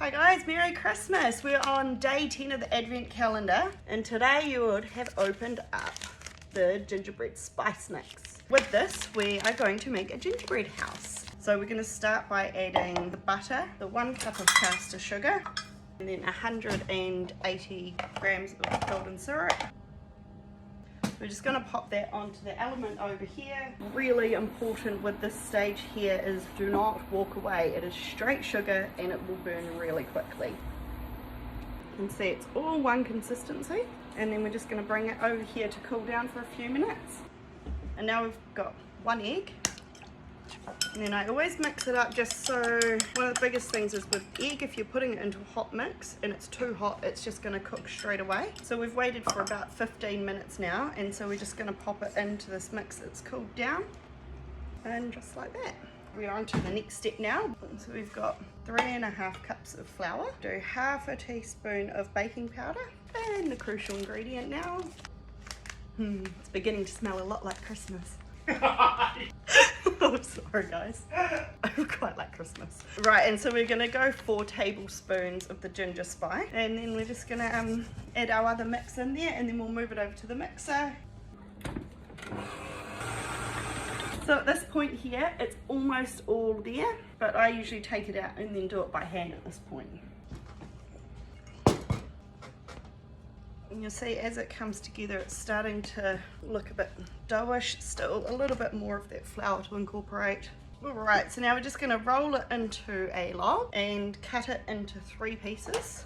Hi guys, Merry Christmas. We're on day 10 of the Advent calendar and today you would have opened up the gingerbread spice mix. With this we are going to make a gingerbread house. So we're going to start by adding the butter, the 1 cup of caster sugar, and then 180 grams of golden syrup. We're just going to pop that onto the element over here. Really important with this stage here is do not walk away. It is straight sugar and it will burn really quickly. You can see it's all one consistency. And then we're just going to bring it over here to cool down for a few minutes. And now we've got 1 egg. And then I always mix it up just so, one of the biggest things is with egg, if you're putting it into a hot mix and it's too hot, it's just going to cook straight away. So we've waited for about 15 minutes now, and so we're just going to pop it into this mix that's cooled down, and just like that. We're on to the next step now. So we've got 3.5 cups of flour, do half a teaspoon of baking powder, and the crucial ingredient now. It's beginning to smell a lot like Christmas. Oh, sorry guys, I quite like Christmas. Right, and so we're going to go 4 tablespoons of the ginger spice, and then we're just going to add our other mix in there, and then we'll move it over to the mixer. So at this point here, it's almost all there, but I usually take it out and then do it by hand at this point. And you'll see as it comes together, it's starting to look a bit doughish, still a little bit more of that flour to incorporate. Alright, so now we're just going to roll it into a log and cut it into 3 pieces.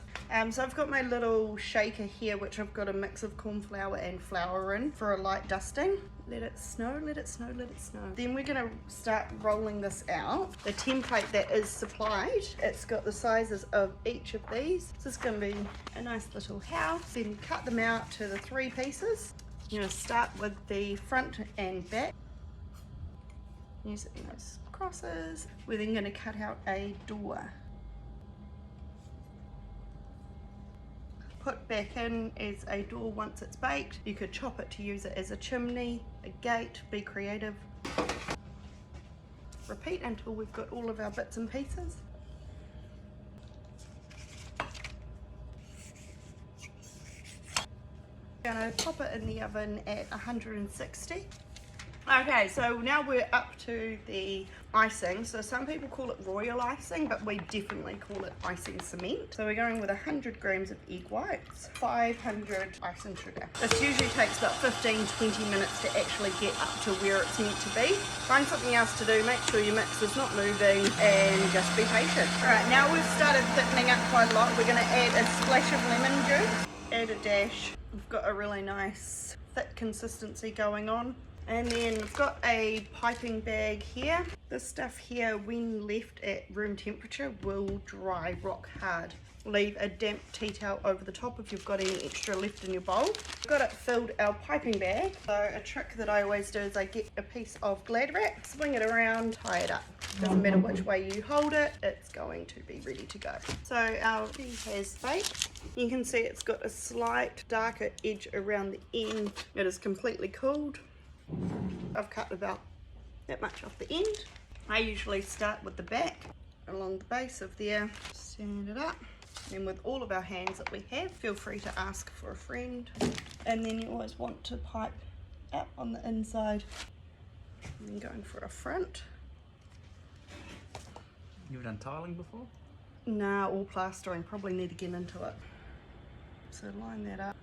So I've got my little shaker here, which I've got a mix of corn flour and flour in for a light dusting. Let it snow, let it snow, let it snow. Then we're going to start rolling this out. The template that is supplied, it's got the sizes of each of these. So it's going to be a nice little house. Then cut them out to the 3 pieces. You're going to start with the front and back. Using those crosses. We're then going to cut out a door. Put back in as a door once it's baked. You could chop it to use it as a chimney, a gate, be creative. Repeat until we've got all of our bits and pieces. Gonna pop it in the oven at 160. Okay, so now we're up to the icing. So some people call it royal icing, but we definitely call it icing cement. So we're going with 100 grams of egg whites, 500 icing sugar. This usually takes about 15-20 minutes to actually get up to where it's meant to be. Find something else to do, make sure your mix is not moving, and just be patient. Alright, now we've started thickening up quite a lot. We're going to add a splash of lemon juice, add a dash. We've got a really nice thick consistency going on. And then I've got a piping bag here. This stuff here, when left at room temperature, will dry rock hard. Leave a damp tea towel over the top if you've got any extra left in your bowl. I've got it filled our piping bag. So a trick that I always do is I get a piece of Glad wrap, swing it around, tie it up. Doesn't matter which way you hold it, it's going to be ready to go. So our tea has baked. You can see it's got a slight darker edge around the end. It is completely cooled. I've cut about that much off the end. I usually start with the back along the base of there, stand it up. And with all of our hands that we have, feel free to ask for a friend. And then you always want to pipe up on the inside. And then going for a front. You've done tiling before? Nah, all plastering, probably need to get into it. So line that up.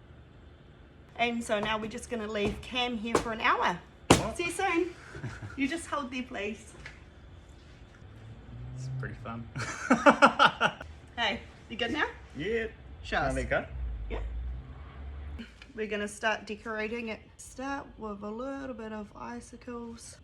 And so now we're just going to leave Cam here for an hour. What? See you soon. You just hold there, please. It's pretty fun. Hey, you good now? Yeah. Show us. There we go. Yeah. We're going to start decorating it. Start with a little bit of icicles.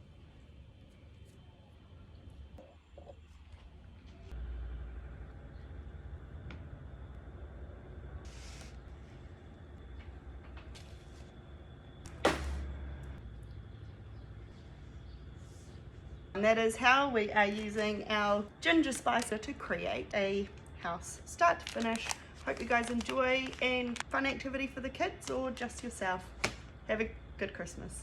And that is how we are using our ginger spicer to create a house start to finish. Hope you guys enjoy, and fun activity for the kids or just yourself. Have a good Christmas.